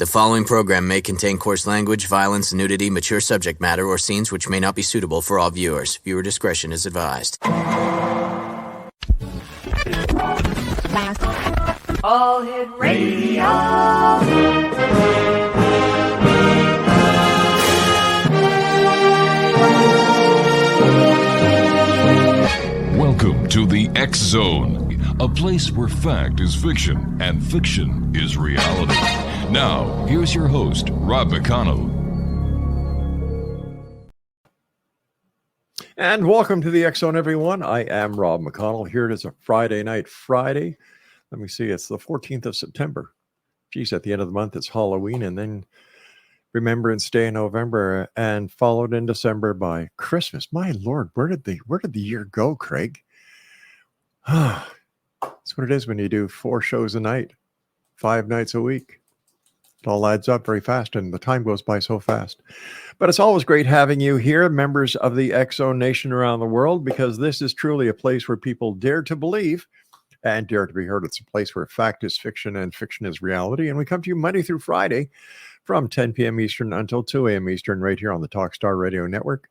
The following program may contain coarse language, violence, nudity, mature subject matter, or scenes which may not be suitable for all viewers. Viewer discretion is advised. All Hit Radio. Welcome to the X Zone, a place where fact is fiction and fiction is reality. Now, here's your host, Rob McConnell. And welcome to the X Zone, everyone. I am Rob McConnell. Here it is, a Friday night. Friday. Let me see. It's the 14th of September. Geez, at the end of the month, it's Halloween. And then Remembrance Day in November and followed in December by Christmas. My Lord, where did the year go, Craig? That's what it is when you do 4 shows a night, 5 nights a week. It all adds up very fast, and the time goes by so fast. But it's always great having you here, members of the X Zone Nation around the world, because this is truly a place where people dare to believe and dare to be heard. It's a place where fact is fiction and fiction is reality. And we come to you Monday through Friday from 10 p.m. Eastern until 2 a.m. Eastern, right here on the Talkstar Radio Network,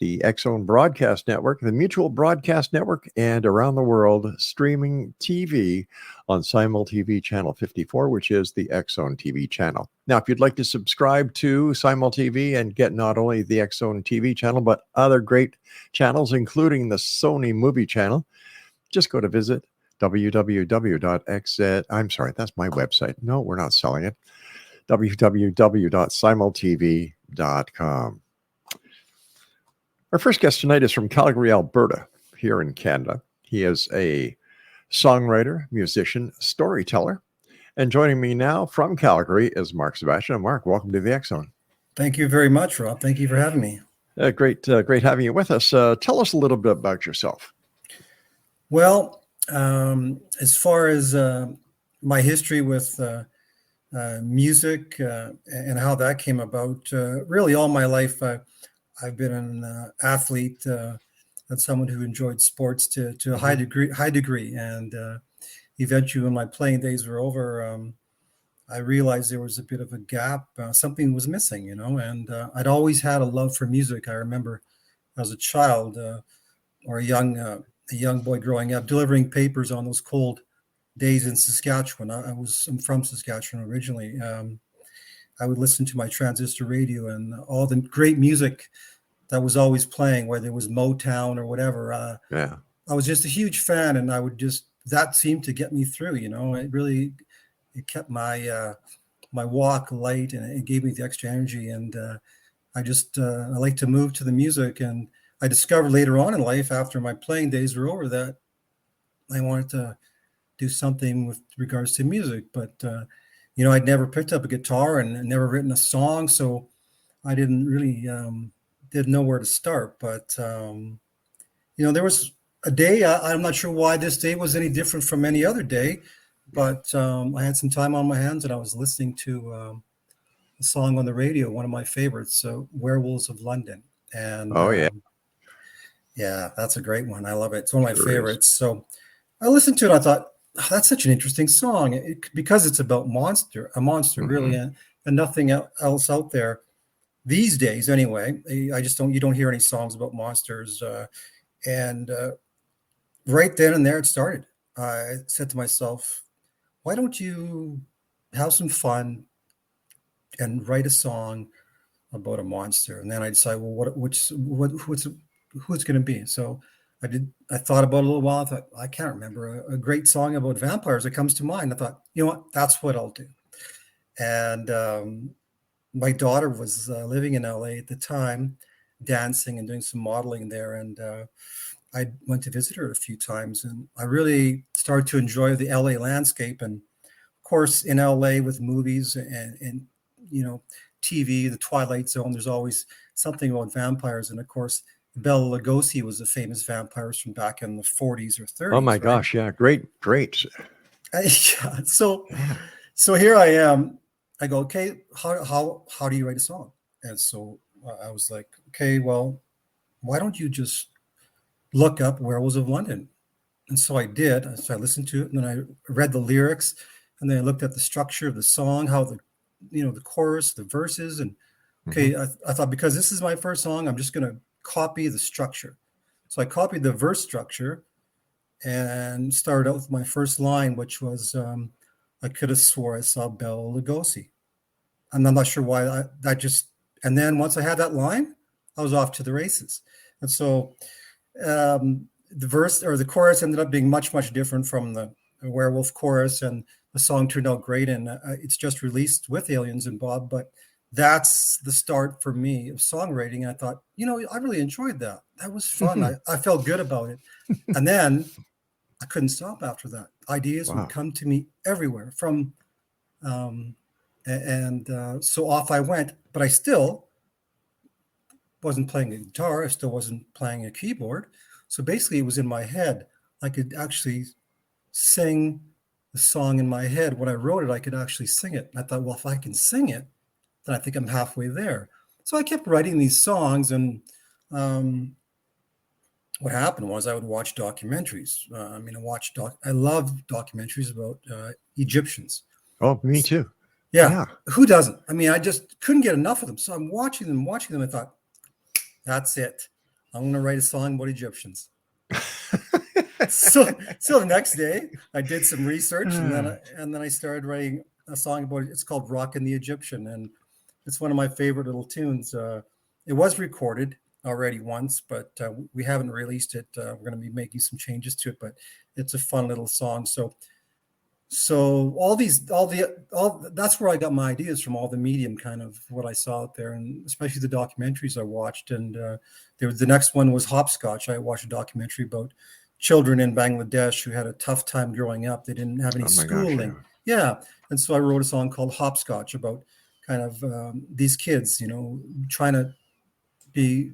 the X Zone Broadcast Network, the Mutual Broadcast Network, and around the world streaming TV on Simul TV Channel 54, which is the X Zone TV channel. Now, if you'd like to subscribe to Simul TV and get not only the X Zone TV channel, but other great channels, including the Sony Movie channel, just go to visit www.xz. I'm sorry, that's my website. No, we're not selling it. www.simultv.com. Our first guest tonight is from Calgary, Alberta, here in Canada. He is a songwriter, musician, storyteller. And joining me now from Calgary is Mark Sebastian. Mark, welcome to the X Zone. Thank you very much, Rob. Thank you for having me. Great having you with us. Tell us a little bit about yourself. Well, as far as my history with music and how that came about, really all my life, I've been an athlete and someone who enjoyed sports to a high degree. And eventually, when my playing days were over, I realized there was a bit of a gap. Something was missing, and I'd always had a love for music. I remember as a child or a young boy growing up, delivering papers on those cold days in Saskatchewan. I'm from Saskatchewan originally. I would listen to my transistor radio and all the great music that was always playing, whether it was Motown or whatever. I was just a huge fan, and that seemed to get me through. It kept my walk light, and it gave me the extra energy. And I like to move to the music. And I discovered later on in life, after my playing days were over, that I wanted to do something with regards to music. But I'd never picked up a guitar and never written a song, so I didn't really didn't know where to start. But there was a day, I'm not sure why this day was any different from any other day, but I had some time on my hands and I was listening to a song on the radio, one of my favorites, Werewolves of London. And yeah, that's a great one. I love it. It's one of my favorites. So I listened to it. I thought, that's such an interesting song because it's about a monster, really, and nothing else out there these days. Anyway, you don't hear any songs about monsters. And right then and there it started. I said to myself, why don't you have some fun and write a song about a monster? And then I decided, well, who's it going to be? So I thought about it a little while. I thought, I can't remember a great song about vampires that comes to mind. I thought, you know what, that's what I'll do. And my daughter was living in LA at the time, dancing and doing some modeling there. And I went to visit her a few times, and I really started to enjoy the LA landscape. And of course, in LA with movies and TV, the Twilight Zone, there's always something about vampires. And of course, Bela Lugosi was a famous vampire from back in the 40s or 30s. Oh my gosh, yeah, great. So here I am. I go, okay, how do you write a song? And so I was like, okay, well, why don't you just look up Werewolves of London? And so I did. So I listened to it, and then I read the lyrics, and then I looked at the structure of the song, how the the chorus, the verses, and okay, I thought because this is my first song, I'm just going to copy the structure. So I copied the verse structure and started out with my first line, which was, I could have swore I saw Bela Lugosi. And I'm not sure why and then once I had that line, I was off to the races. And so the verse or the chorus ended up being much, much different from the werewolf chorus, and the song turned out great. And it's just released with Aliens and Bob, but that's the start for me of songwriting. I thought, I really enjoyed that. That was fun. I felt good about it. And then I couldn't stop after that. Ideas would come to me everywhere from, so off I went, but I still wasn't playing a guitar. I still wasn't playing a keyboard. So basically it was in my head. I could actually sing the song in my head. When I wrote it, I could actually sing it. And I thought, well, if I can sing it, then I think I'm halfway there. So I kept writing these songs, and what happened was I would watch documentaries. I love documentaries about Egyptians. Oh, me too. Yeah. Who doesn't? I just couldn't get enough of them. So I'm watching them. I thought, that's it. I'm going to write a song about Egyptians. so the next day I did some research, and then I started writing a song about it. It's called Rockin' the Egyptian, and it's one of my favorite little tunes. It was recorded already once, but we haven't released it. We're going to be making some changes to it, but it's a fun little song. So that's where I got my ideas from, all the medium kind of what I saw out there, and especially the documentaries I watched. And the next one was Hopscotch. I watched a documentary about children in Bangladesh who had a tough time growing up. They didn't have any schooling. Yeah. And so I wrote a song called Hopscotch about kind of these kids, trying to be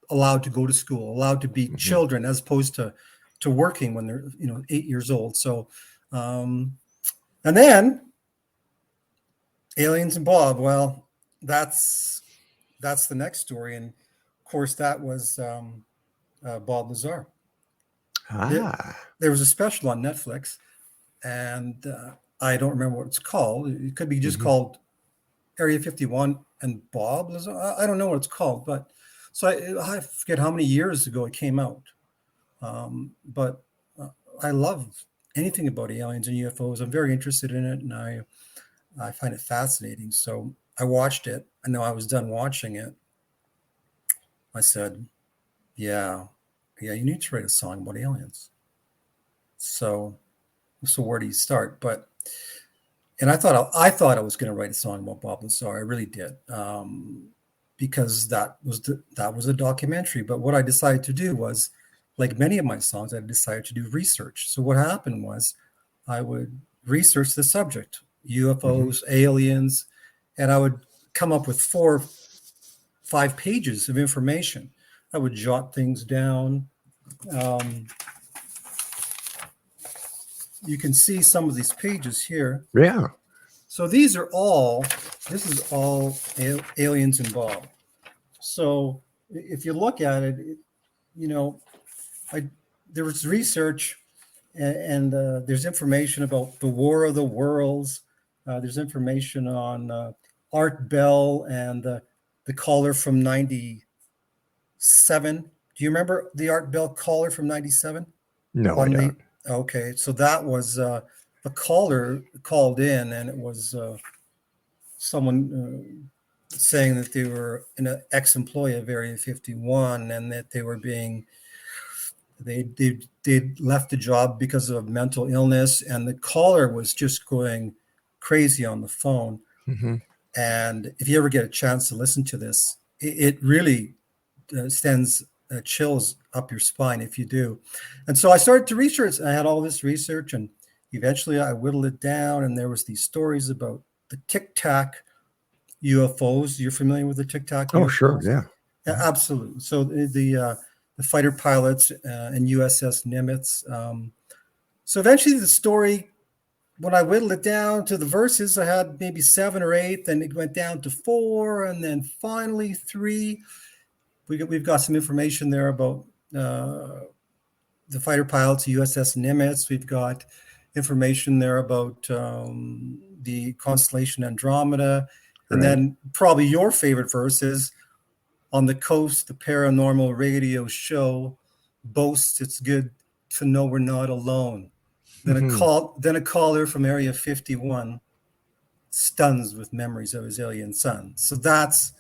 allowed to go to school, allowed to be children as opposed to working when they're, 8 years old. So, and then Aliens and Bob, well, that's the next story. And of course that was Bob Lazar. There was a special on Netflix, and I don't remember what it's called. It could be just called Area 51 and Bob Lazar. I don't know what it's called, but so I forget how many years ago it came out. But I love anything about aliens and UFOs. I'm very interested in it, and I find it fascinating. So I watched it. I know I was done watching it. I said, yeah, you need to write a song about aliens. So where do you start? And I thought I was going to write a song about Bob Lazar. I really did, because that was a documentary. But what I decided to do was, like many of my songs, I decided to do research. So what happened was I would research the subject, UFOs, aliens, and I would come up with 4 or 5 pages of information. I would jot things down. You can see some of these pages here. Yeah. So this is all Aliens and Bob. So if you look at it, there was research and there's information about the War of the Worlds. There's information on Art Bell and the caller from 97. Do you remember the Art Bell caller from 97? No, I don't. Okay, so that was a caller called in, and it was someone saying that they were an ex-employee of Area 51, and that they were they left the job because of mental illness, and the caller was just going crazy on the phone. And if you ever get a chance to listen to this, it really sends chills up your spine if you do. And so I started to research. I had all this research, and eventually I whittled it down, and there was these stories about the Tic Tac UFOs. You're familiar with the Tic Tac UFOs? Oh, sure, yeah. Absolutely. So the fighter pilots and USS Nimitz. So eventually the story, when I whittled it down to the verses, I had maybe 7 or 8, then it went down to 4, and then finally 3. We've got some information there about the fighter pilots, USS Nimitz. We've got information there about the constellation Andromeda. Right. And then probably your favorite verse is, on the coast, the paranormal radio show boasts it's good to know we're not alone. Then a caller from Area 51 stuns with memories of his alien son. So that's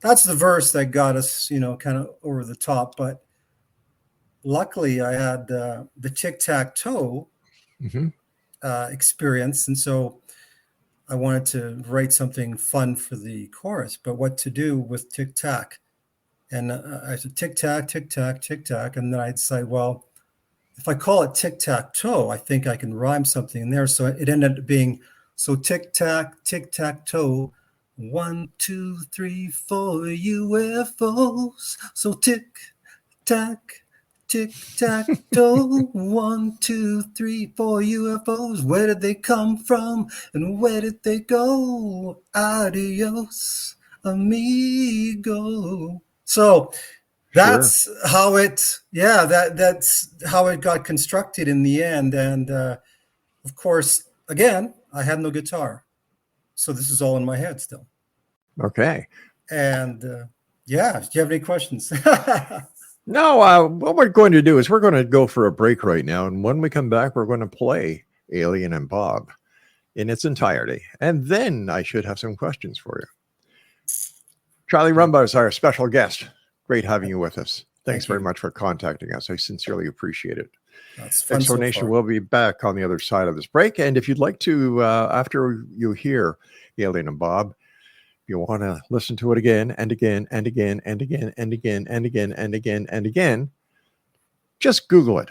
the verse that got us, kind of over the top. But luckily, I had the tic-tac-toe experience, and so I wanted to write something fun for the chorus. But what to do with tic-tac? And I said tic-tac, tic-tac, tic-tac, and then I decided, well, if I call it tic-tac-toe, I think I can rhyme something in there. So it ended up being, so tic-tac, tic-tac-toe, 1, 2, 3, 4 UFOs. So tic-tac, tic-tac-toe, 1, 2, 3, 4 UFOs. Where did they come from and where did they go? Adios, amigo. So that's how that's how it got constructed in the end. And of course, again, I had no guitar. So this is all in my head still. Okay. And do you have any questions? No, what we're going to do is we're going to go for a break right now. And when we come back, we're going to play Alien and Bob in its entirety. And then I should have some questions for you. Charlie Rumba is our special guest. Great having you with us. Thanks very much for contacting us. I sincerely appreciate it. That's fun. Exonation will be back on the other side of this break. And if you'd like to, after you hear Alien and Bob, you want to listen to it again and again and again and again and again and again and again and again, just Google it.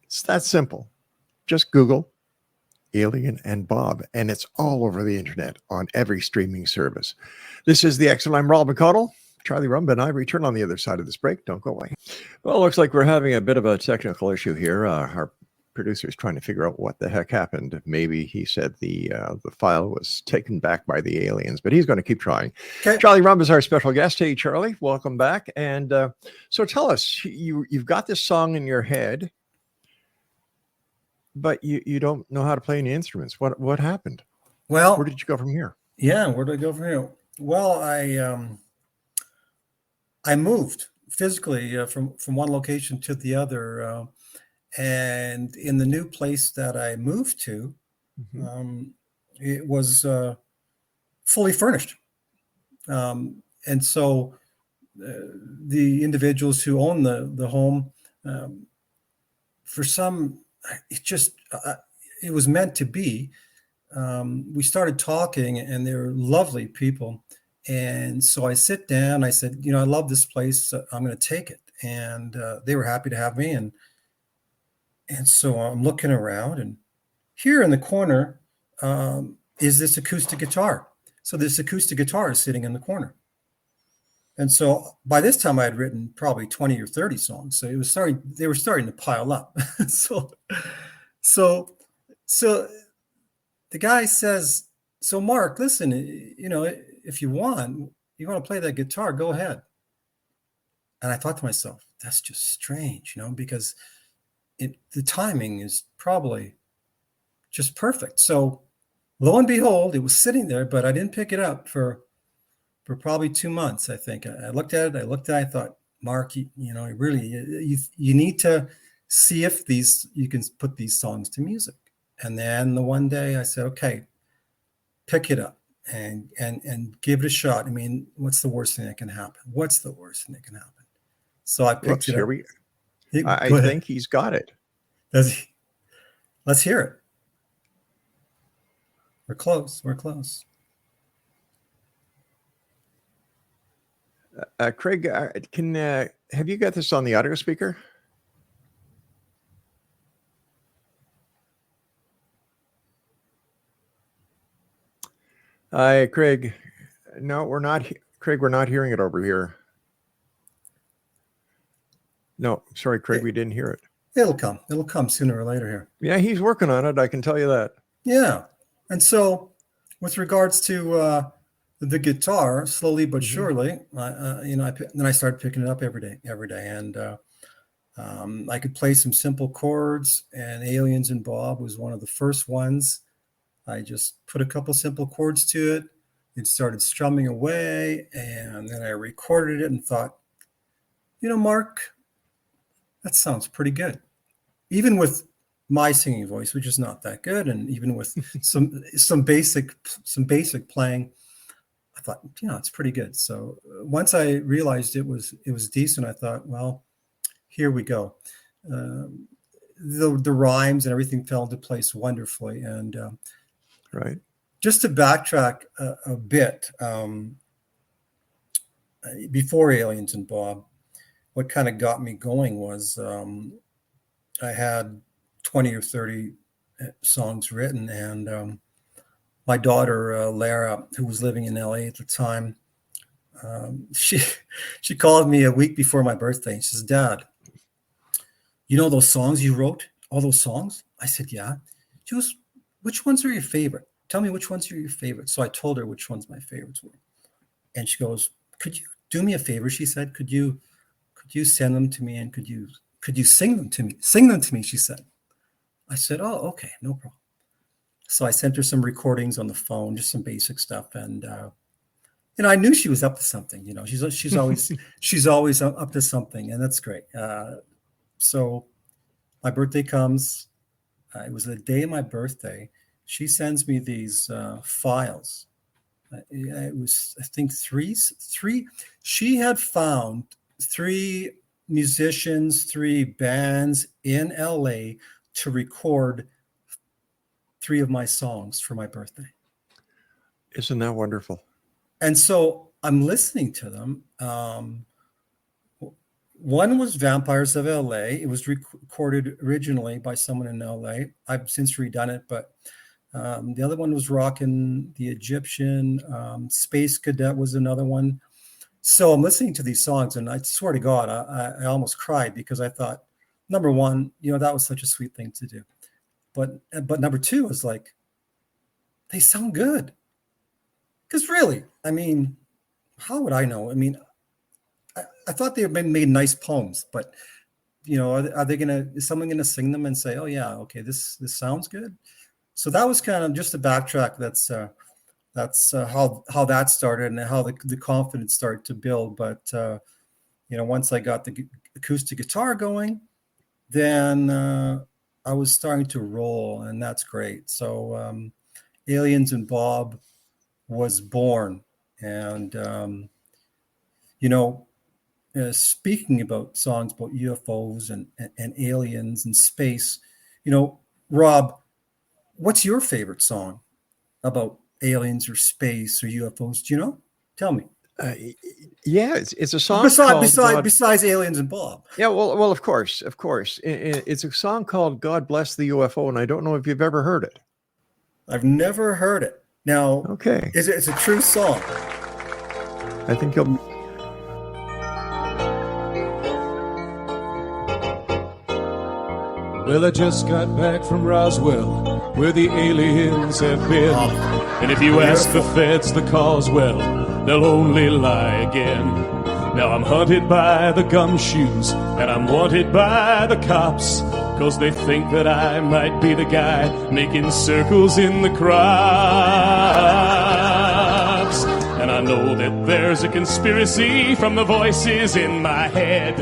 It's that simple. Just Google Alien and Bob, and it's all over the internet on every streaming service. This is the X, and I'm Rob McConnell. Charlie Rumba and I return on the other side of this break. Don't go away. Well, it looks like we're having a bit of a technical issue here. Our producer is trying to figure out what the heck happened. Maybe he said the file was taken back by the aliens, but he's going to keep trying. Okay. Charlie Rumba is our special guest. Hey, Charlie, welcome back. And so tell us, you've got this song in your head, but you don't know how to play any instruments. What happened? Well, where did you go from here? Yeah, where did I go from here? Well, I moved physically from one location to the other, and in the new place that I moved to, it was fully furnished, and so the individuals who own the home, for some, it was meant to be. We started talking, and they were lovely people. And so I sit down, I said, I love this place. I'm going to take it. And they were happy to have me. And so I'm looking around, and here in the corner is this acoustic guitar. So this acoustic guitar is sitting in the corner. And so by this time I had written probably 20 or 30 songs. So they were starting to pile up. So the guy says, so Mark, listen, if you want to play that guitar, go ahead. And I thought to myself, that's just strange, because the timing is probably just perfect. So lo and behold, it was sitting there, but I didn't pick it up for probably 2 months, I think. I looked at it, I thought, Mark, you need to see if you can put these songs to music. And then the one day I said, okay, pick it up and give it a shot. I mean, what's the worst thing that can happen? So I picked it up. I think he's got it. Does he? Let's hear it. We're close. Craig, have you got this on the audio speaker? Hi, Craig. No, we're not. Craig, we're not hearing it over here. No, sorry, Craig, we didn't hear it. It'll come sooner or later here. Yeah, he's working on it. I can tell you that. Yeah. And so with regards to the guitar, slowly but surely, then I started picking it up every day. And I could play some simple chords, and Aliens and Bob was one of the first ones. I just put a couple simple chords to it. It started strumming away, and then I recorded it and thought, Mark, that sounds pretty good. Even with my singing voice, which is not that good, and even with some basic playing, I thought, it's pretty good. So once I realized it was decent, I thought, well, here we go. The rhymes and everything fell into place wonderfully. And right. Just to backtrack a bit, before Aliens and Bob, what kind of got me going was I had 20 or 30 songs written, and my daughter, Lara, who was living in LA at the time, she called me a week before my birthday and she says, Dad, those songs you wrote, all those songs? I said, yeah. She goes, which ones are your favorite? Tell me which ones are your favorite. So I told her which ones my favorites were. And she goes, could you do me a favor? She said, could you send them to me, and could you sing them to me? Sing them to me, she said. I said, oh, okay, no problem. So I sent her some recordings on the phone, just some basic stuff. And, I knew she was up to something, she's always up to something, and that's great. So my birthday comes. It was the day of my birthday. She sends me these files. It was, I think, three. She had found 3 musicians, 3 bands in LA to record 3 of my songs for my birthday. Isn't that wonderful? And so I'm listening to them. One was Vampires of LA. It was recorded originally by someone in LA. I've since redone it, but the other one was Rockin' the Egyptian. Space Cadet was another one. So I'm listening to these songs, and I swear to God, I almost cried, because I thought, number one, that was such a sweet thing to do. But number two was like, they sound good. Because really, how would I know? I thought they had made nice poems, but are they is someone gonna sing them and say, oh yeah, okay, this sounds good? So that was kind of just a backtrack. That's how that started, and how the confidence started to build. But once I got the acoustic guitar going, then I was starting to roll, and that's great. So Aliens and Bob was born, and speaking about songs about UFOs and aliens and space, Rob, what's your favorite song about aliens or space or UFOs? Do you know? Tell me. Yeah, it's a song besides Aliens and Bob. Yeah, well, of course. It's a song called God Bless the UFO, and I don't know if you've ever heard it. I've never heard it. Now, okay, it's a true song. I think you'll. Well, I just got back from Roswell, where the aliens have been. And if you ask the feds the cause, well, they'll only lie again. Now I'm hunted by the gumshoes, and I'm wanted by the cops, 'cause they think that I might be the guy making circles in the crops. And I know that there's a conspiracy from the voices in my head.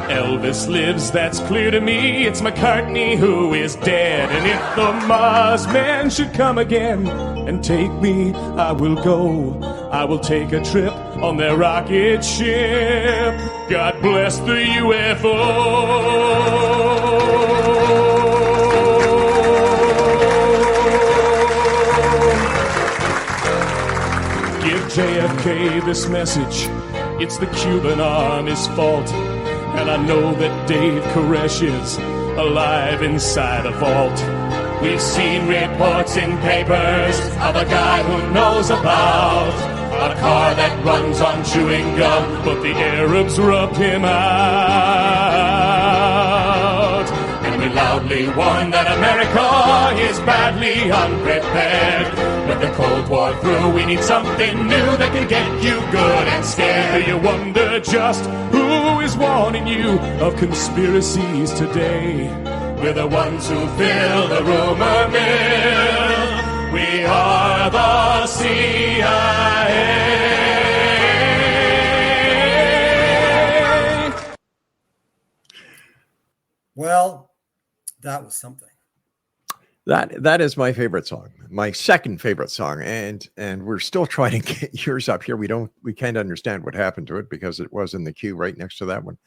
Elvis lives, that's clear to me. It's McCartney who is dead. And if the Mars men should come again and take me, I will go. I will take a trip on their rocket ship. God bless the UFO. Give JFK this message. It's the Cuban Army's fault. And I know that Dave Koresh is alive inside a vault. We've seen reports in papers of a guy who knows about a car that runs on chewing gum, but the Arabs rubbed him out. And we loudly warn that America is badly unprepared. With the Cold War through, we need something new that can get you good and scared. Do you wonder just who is warning you of conspiracies today? We're the ones who fill the rumor mill. We We are the CIA. Well, that was something. That is my favorite song, my second favorite song, and we're still trying to get yours up here. We can't understand what happened to it because it was in the queue right next to that one.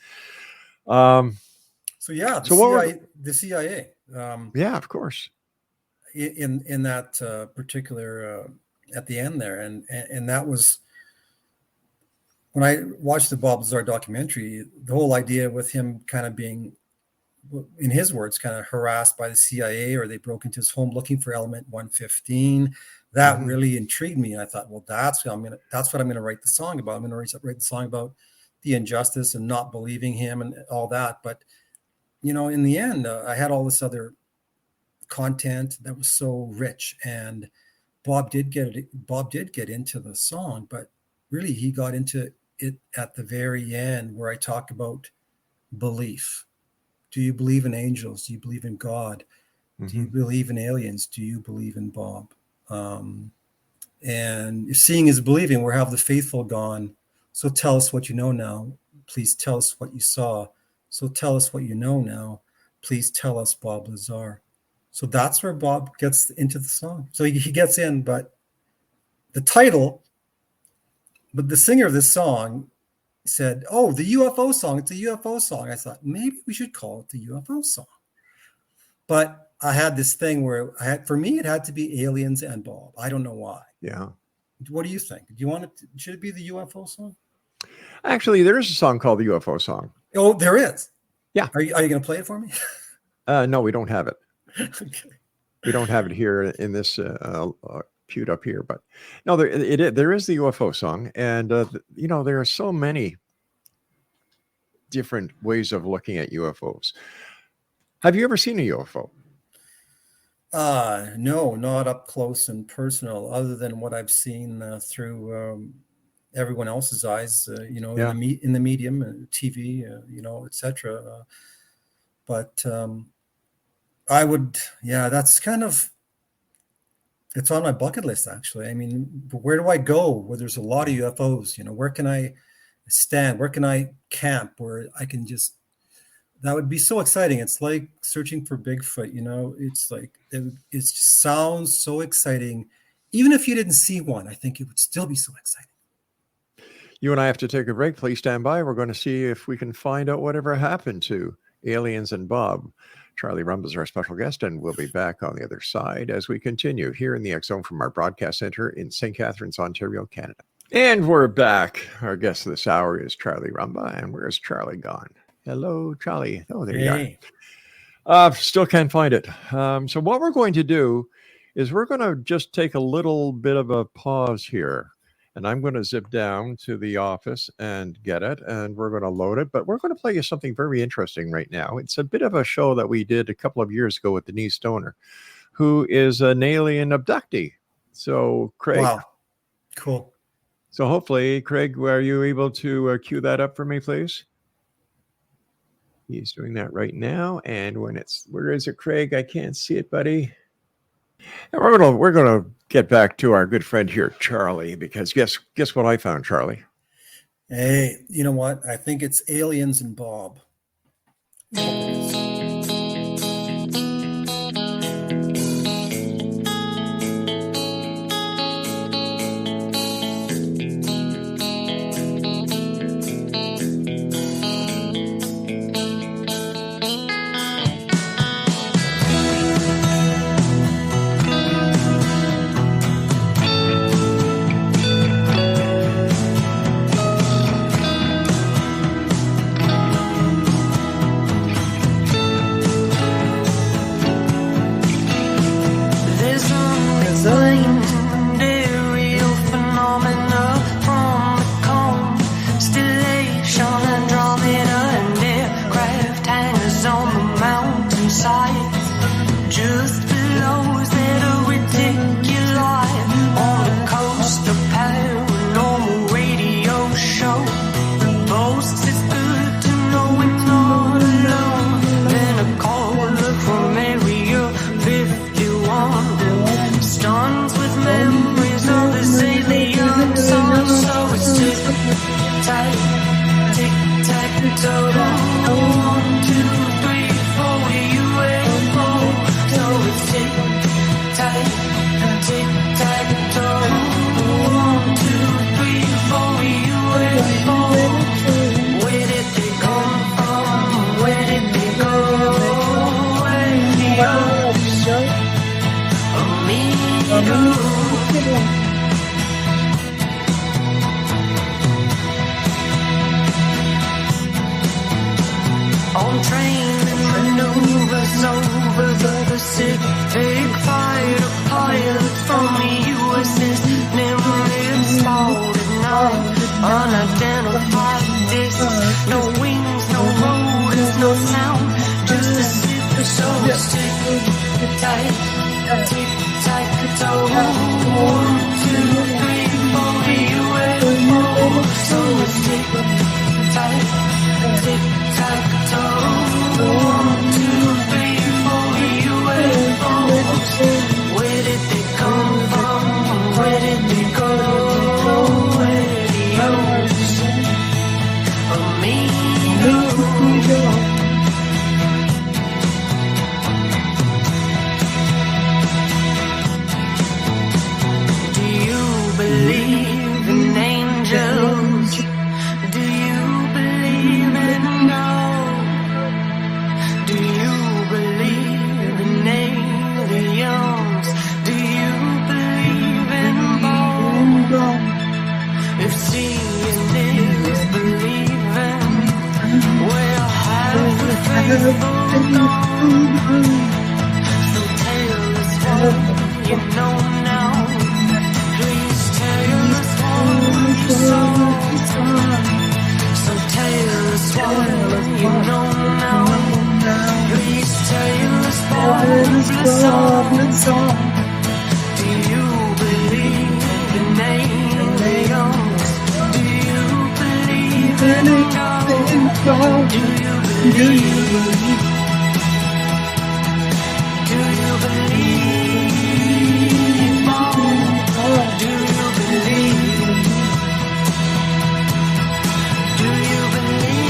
So yeah, the CIA. Yeah, of course. In that particular at the end there, and that was when I watched the Bob Lazar documentary. The whole idea with him kind of being, in his words, kind of harassed by the CIA, or they broke into his home looking for element 115. That really intrigued me, and I thought, well, that's what I'm gonna write the song about. I'm gonna write the song about the injustice and not believing him and all that. But in the end, I had all this other content that was so rich, and Bob did get into the song, but really he got into it at the very end, where I talk about belief. Do you believe in angels? Do you believe in God? Do you believe in aliens? Do you believe in Bob? And if seeing is believing, where have the faithful gone? So tell us what you know now. Please tell us what you saw. So tell us what you know now. Please tell us, Bob Lazar. So that's where Bob gets into the song. So he gets in, but the singer of this song said, "Oh, the UFO song. It's a UFO song." I thought maybe we should call it the UFO song. But I had this thing where for me, it had to be aliens and Bob. I don't know why. Yeah. What do you think? Do you want it? Should it be the UFO song? Actually, there is a song called the UFO song. Oh, there is. Yeah. Are you going to play it for me? No, we don't have it. Okay. We don't have it here in this queued up here, but no, there is the UFO song, and there are so many different ways of looking at UFOs. Have you ever seen a UFO? No, not up close and personal, other than what I've seen through everyone else's eyes, in the medium, TV, etc. But I would, that's kind of, it's on my bucket list, actually. I mean, where do I go where there's a lot of UFOs? Where can I stand? Where can I camp? Where I can that would be so exciting. It's like searching for Bigfoot, it's like, it sounds so exciting. Even if you didn't see one, I think it would still be so exciting. You and I have to take a break. Please stand by. We're going to see if we can find out whatever happened to aliens and Bob. Charlie Rumba is our special guest, and we'll be back on the other side as we continue here in the X Zone from our broadcast center in St. Catharines, Ontario, Canada. And we're back. Our guest this hour is Charlie Rumba, and where's Charlie gone? Hello, Charlie. Oh, there you are. Still can't find it. So what we're going to do is we're going to just take a little bit of a pause here. And I'm going to zip down to the office and get it, and we're going to load it. But we're going to play you something very interesting right now. It's a bit of a show that we did a couple of years ago with Denise Stoner, who is an alien abductee. So, Craig. Wow. Cool. So hopefully, Craig, are you able to cue that up for me, please? He's doing that right now. And where is it, Craig? I can't see it, buddy. And we're gonna get back to our good friend here, Charlie, because guess what I found, Charlie? Hey, you know what? I think it's aliens and Bob. toe. 1, 2, 3, 4, UFO. So it's tick tick tick toe. 1, 2, 3, 4, UFO. Where did they come from? Where did they go? Where did they go? Me, on train and maneuvers over the Pacific, fighter pilot from the USS Nimitz spotted at night, unidentified discs, no wings, no rotors, no sound, just a zipper, so it's tick tight, tick tight, toe. 1, 2, 3, 4, UFO, so it's tick tight, tick tight, toe. 1, 2, 3, 4, UFOs. Where did they come from? Where did they go? Radios amigos. Do you believe in angels? Do you believe in God? Do you believe in aliens? Do you believe in both? If seeing is believing, we'll have the faithful gone. So tell us what you know now. Please tell us what you saw. So tell us what you know now. Please tell us what you saw. Do you believe in aliens? Do you believe in God? Do you believe? Do you believe? Do you believe? Do you believe? Do you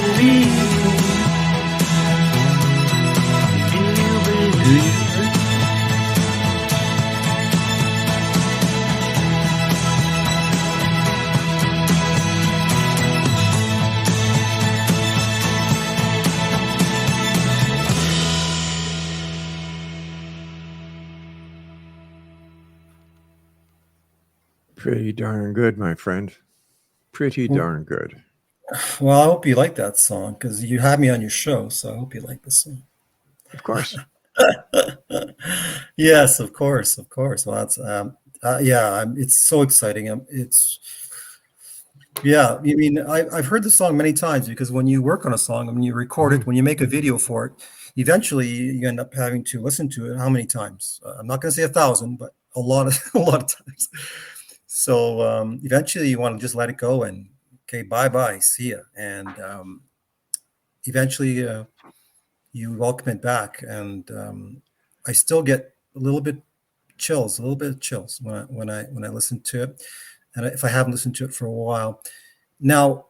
believe? Do you believe? Pretty darn good, my friend. Pretty darn good. Well, I hope you like that song because you had me on your show, so I hope you like this song. Of course. Yes, of course. Well, that's it's so exciting. I mean, I've heard the song many times because when you work on a song, when you record it, when you make a video for it, eventually you end up having to listen to it how many times? I'm not going to say 1,000, but a lot of times. So eventually you want to just let it go and okay, bye, see ya, and eventually you welcome it back, and I still get a little bit of chills when I listen to it, and if I haven't listened to it for a while. Now,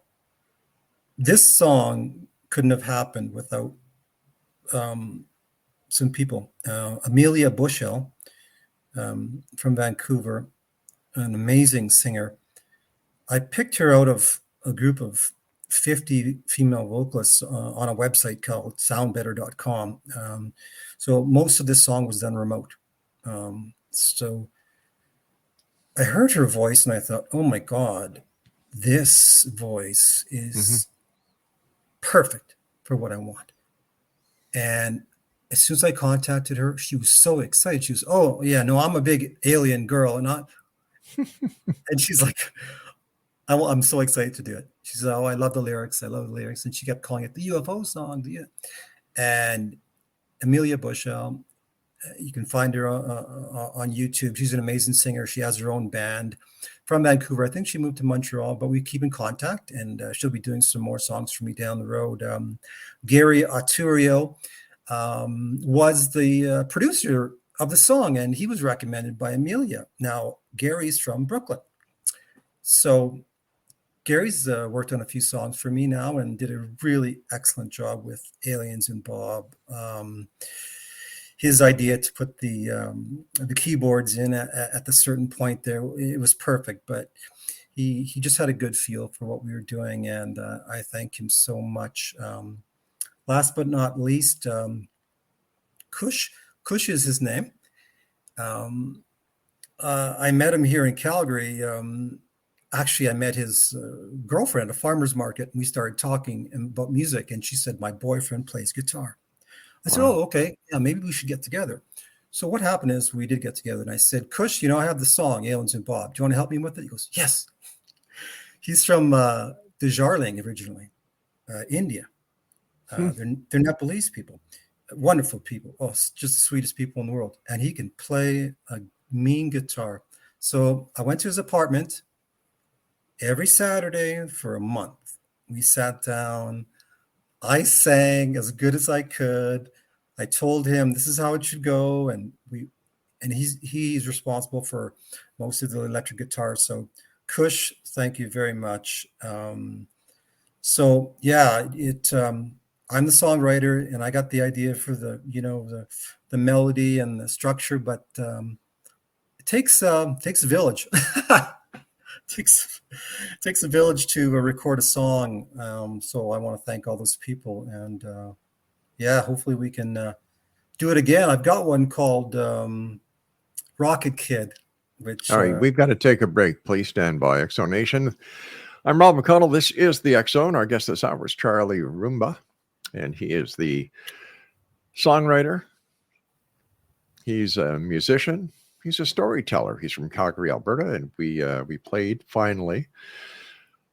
this song couldn't have happened without some people. Amelia Bushell from Vancouver, an amazing singer. I picked her out of a group of 50 female vocalists on a website called soundbetter.com. So most of this song was done remote. So I heard her voice and I thought, oh my God, this voice is perfect for what I want. And as soon as I contacted her, she was so excited. She was, oh yeah, no, I'm a big alien girl. And she's like, I'm so excited to do it. She said, oh, I love the lyrics. And she kept calling it the UFO song. And Amelia Bushell, you can find her on YouTube. She's an amazing singer. She has her own band from Vancouver. I think she moved to Montreal, but we keep in contact, and she'll be doing some more songs for me down the road. Gary Arturio was the producer of the song, and he was recommended by Amelia. Now, Gary's from Brooklyn. So Gary's worked on a few songs for me now and did a really excellent job with Aliens and Bob. His idea to put the keyboards in at the certain point there, it was perfect, but he just had a good feel for what we were doing, and I thank him so much. Last but not least, Kush is his name. I met him here in Calgary. Actually, I met his girlfriend at a farmer's market, and we started talking about music, and she said, my boyfriend plays guitar. I said, oh, okay, yeah, maybe we should get together. So what happened is we did get together, and I said, Kush, I have the song, Aliens and Bob. Do you want to help me with it? He goes, yes. He's from Darjeeling originally, India. They're Nepalese people, wonderful people. Oh, just the sweetest people in the world. And he can play a mean guitar. So I went to his apartment every Saturday for a month. We sat down. I sang as good as I could. I told him this is how it should go, and he's responsible for most of the electric guitars. So, Kush, thank you very much. So yeah, I'm the songwriter, and I got the idea for the melody and the structure, but it takes a village. takes a village to record a song. So I want to thank all those people, and hopefully we can do it again. I've got one called Rocket Kid. Which, all right, we've got to take a break. Please stand by, X Zone Nation. I'm Rob McConnell. This is the X Zone. Our guest this hour is Charlie Rumba, and he is the songwriter. He's a musician. He's a storyteller. He's from Calgary, Alberta, and we played finally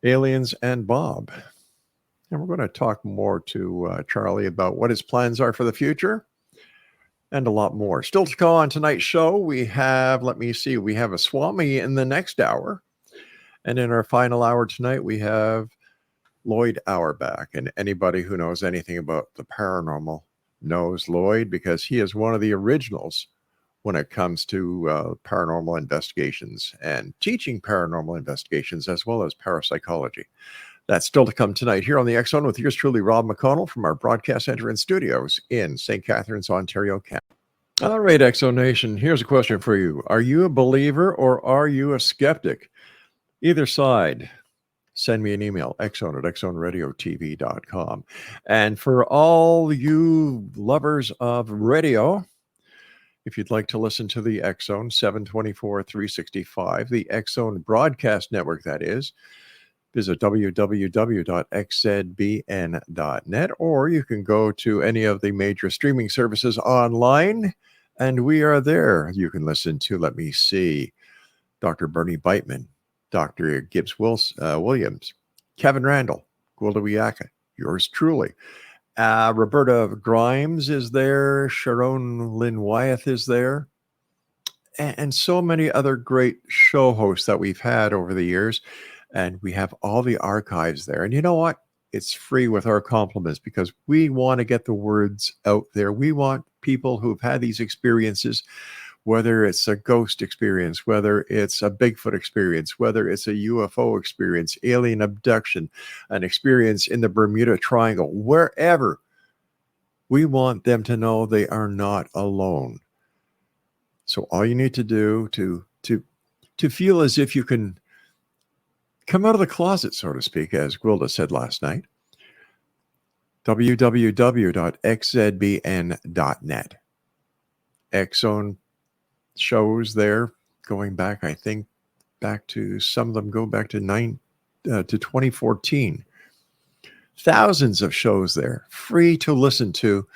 Aliens and Bob. And we're going to talk more to Charlie about what his plans are for the future and a lot more. Still to go on tonight's show, we have a Swami in the next hour. And in our final hour tonight, we have Lloyd Auerbach. And anybody who knows anything about the paranormal knows Lloyd, because he is one of the originals when it comes to paranormal investigations and teaching paranormal investigations as well as parapsychology. That's still to come tonight here on the X Zone with yours truly, Rob McConnell, from our broadcast center and studios in St. Catharines, Ontario, Canada. All right, X Zone Nation, here's a question for you. Are you a believer or are you a skeptic? Either side, send me an email, xzone@xzoneradiotv.com. And for all you lovers of radio, if you'd like to listen to the X Zone 724 365, the X Zone broadcast network, that is, visit www.xzbn.net, or you can go to any of the major streaming services online, and we are there. You can listen to, let me see, Dr. Bernie Beitman, Dr. Gibbs Williams, Kevin Randall, Gwilda Wiyaka, yours truly. Roberta Grimes is there. Sharon Lynn Wyeth is there. And so many other great show hosts that we've had over the years. And we have all the archives there. And you know what? It's free with our compliments, because we want to get the words out there. We want people who've had these experiences, whether it's a ghost experience, whether it's a Bigfoot experience, whether it's a UFO experience, alien abduction, an experience in the Bermuda Triangle, wherever. We want them to know they are not alone. So all you need to do to feel as if you can come out of the closet, so to speak, as Gwilda said last night, www.xzbn.net. X Zone shows there going back, I think, some of them go back to 2014. Thousands of shows there, free to listen to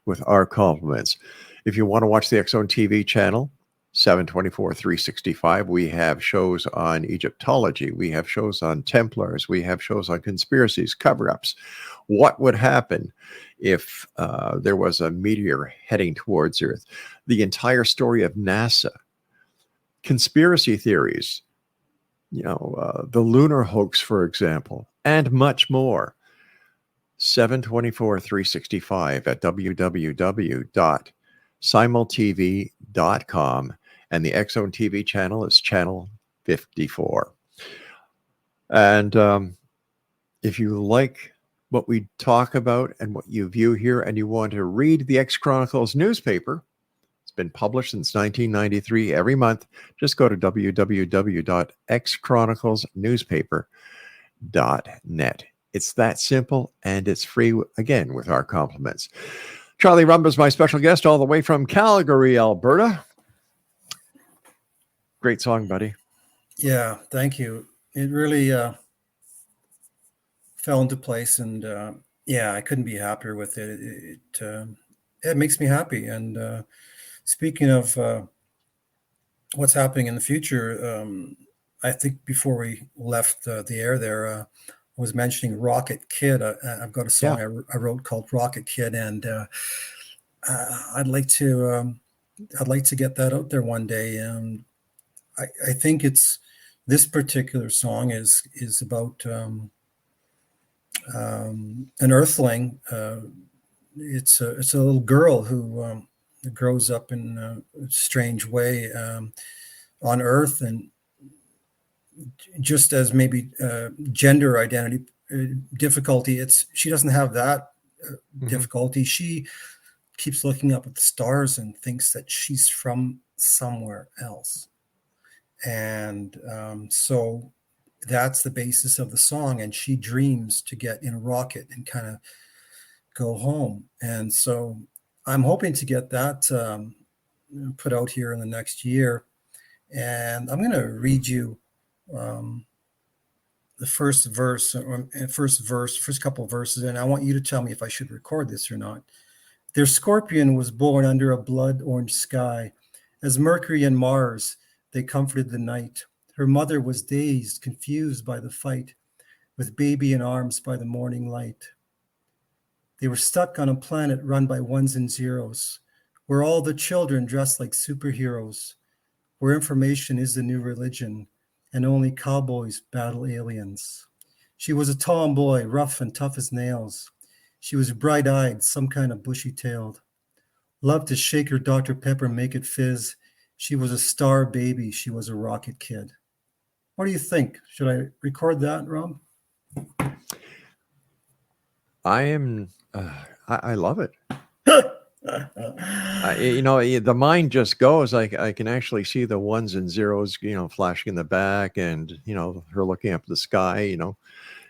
with our compliments. If you want to watch the X Zone TV channel, 724 365, we have shows on Egyptology, we have shows on Templars, we have shows on conspiracies, cover-ups. What would happen if there was a meteor heading towards Earth? The entire story of NASA, conspiracy theories, the lunar hoax, for example, and much more. 724 365 at www.simultv.com. And the X Zone TV channel is channel 54. And If you like what we talk about and what you view here, and you want to read the X Chronicles newspaper, it's been published since 1993 every month. Just go to www.xchroniclesnewspaper.net. It's that simple, and it's free, again, with our compliments. Charlie Rumba is my special guest all the way from Calgary, Alberta. Great song, buddy. Yeah, thank you. It really fell into place, and yeah, I couldn't be happier with it. It makes me happy. And speaking of what's happening in the future, I think before we left the air there, I was mentioning Rocket Kid. I've got a song I wrote called Rocket Kid, and I'd like to get that out there one day. I think this particular song is about an earthling. It's a little girl who grows up in a strange way on Earth, and just as maybe gender identity difficulty, she doesn't have that difficulty. She keeps looking up at the stars and thinks that she's from somewhere else. And so that's the basis of the song. And she dreams to get in a rocket and kind of go home. And so I'm hoping to get that put out here in the next year. And I'm going to read you the first couple of verses. And I want you to tell me if I should record this or not. Their scorpion was born under a blood orange sky. As Mercury and Mars, they comforted the night. Her mother was dazed, confused by the fight, with baby in arms by the morning light. They were stuck on a planet run by ones and zeros, where all the children dressed like superheroes, where information is the new religion, and only cowboys battle aliens. She was a tomboy, rough and tough as nails. She was bright-eyed, some kind of bushy-tailed. Loved to shake her Dr. Pepper, make it fizz. She was a star baby. She was a rocket kid. What do you think? Should I record that, Rob? I love it. The mind just goes. I can actually see the ones and zeros, flashing in the back, and her looking up at the sky.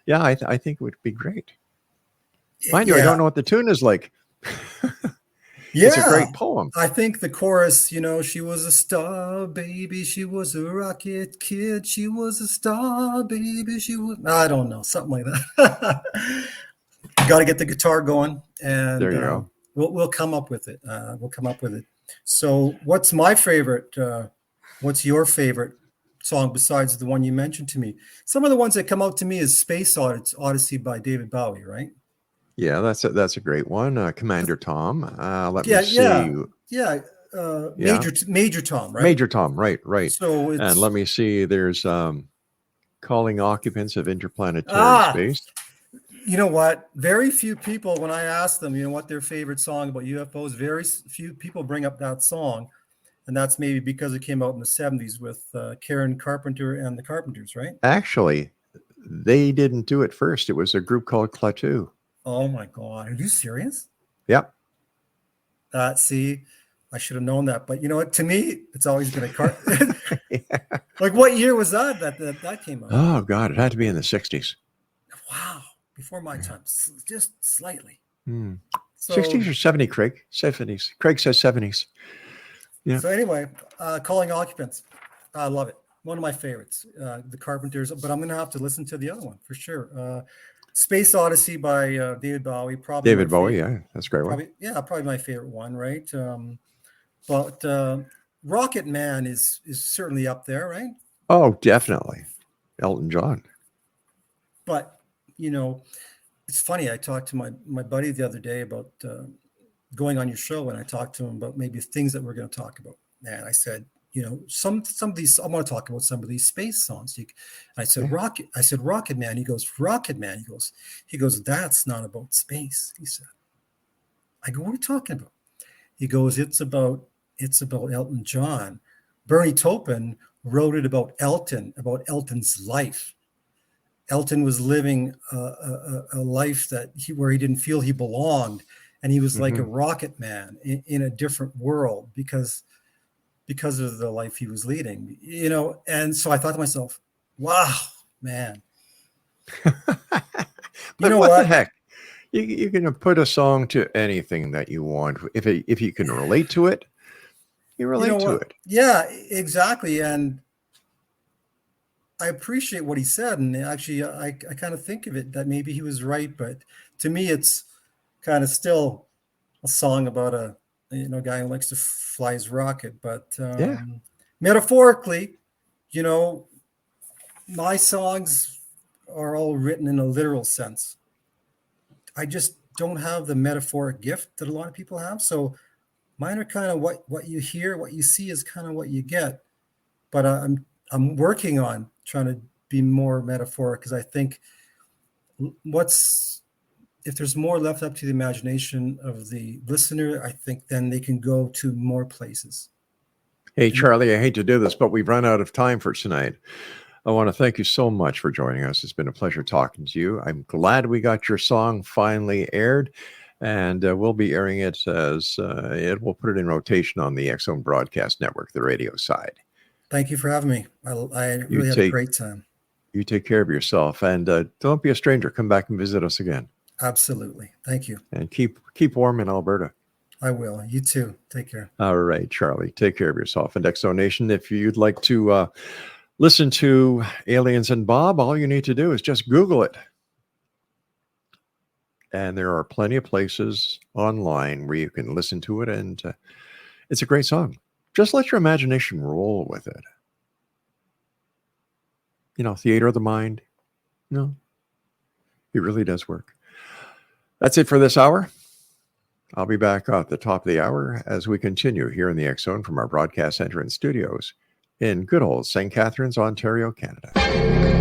Yeah, I think it would be great. Mind you, I don't know what the tune is like. Yeah, it's a great poem. I think the chorus, she was a star baby, she was a rocket kid, she was a star baby, I don't know, something like that. Got to get the guitar going, and there you go. We'll come up with it. So what's my favorite? What's your favorite song besides the one you mentioned to me? Some of the ones that come out to me is Space Odyssey by David Bowie, right? Yeah, that's a great one. Commander Tom. Let me see. Major Tom, right? Major Tom, right. So and let me see. There's calling occupants of interplanetary space. You know what? Very few people, when I ask them, what their favorite song about UFOs, very few people bring up that song. And that's maybe because it came out in the 70s with Karen Carpenter and the Carpenters, right? Actually, they didn't do it first. It was a group called Klaatu. Oh my God. Are you serious? Yep. See, I should have known that. But you know what? To me, it's always been a Like, what year was that came out? Oh, God. It had to be in the 60s. Wow. Before my time. Just slightly. 60s or 70s, Craig? 70s. Craig says 70s. Yeah. So anyway, Calling Occupants. I love it. One of my favorites. The Carpenters. But I'm going to have to listen to the other one for sure. Space Odyssey by David Bowie. Probably David Bowie, yeah, that's a great one. Probably my favorite one, right? But Rocket Man is certainly up there, right? Oh, definitely. Elton John. But, it's funny. I talked to my buddy the other day about going on your show, and I talked to him about maybe things that we're going to talk about. And I said, some of these, I want to talk about some of these space songs. I said, Rocket. I said, Rocket Man. He goes, Rocket Man. He goes, that's not about space. He said. I go, what are you talking about? He goes, it's about Elton John. Bernie Taupin wrote it about Elton's life. Elton was living a life where he didn't feel he belonged, and he was like a rocket man in a different world because of the life he was leading, And so I thought to myself, wow, man. But what the heck? You can put a song to anything that you want. If you can relate to it, you relate to it. Yeah, exactly. And I appreciate what he said. And actually, I kind of think of it that maybe he was right. But to me, it's kind of still a song about a guy who likes to fly his rocket. But metaphorically, my songs are all written in a literal sense. I just don't have the metaphoric gift that a lot of people have. So mine are kind of what you hear, what you see is kind of what you get. But I'm working on trying to be more metaphoric, because I think if there's more left up to the imagination of the listener, I think then they can go to more places. Hey, Charlie, I hate to do this, but we've run out of time for tonight. I want to thank you so much for joining us. It's been a pleasure talking to you. I'm glad we got your song finally aired, and we'll be airing it we'll put it in rotation on the X-Zone Broadcast Network, the radio side. Thank you for having me. I really had a great time. You take care of yourself, and don't be a stranger. Come back and visit us again. Absolutely. Thank you. And keep warm in Alberta. I will. You too. Take care. All right, Charlie. Take care of yourself. And X-Zone Nation, if you'd like to listen to Aliens and Bob, all you need to do is just Google it. And there are plenty of places online where you can listen to it. And it's a great song. Just let your imagination roll with it. Theater of the mind. No, it really does work. That's it for this hour. I'll be back at the top of the hour as we continue here in the X-Zone from our broadcast center and studios in good old St. Catharines, Ontario, Canada.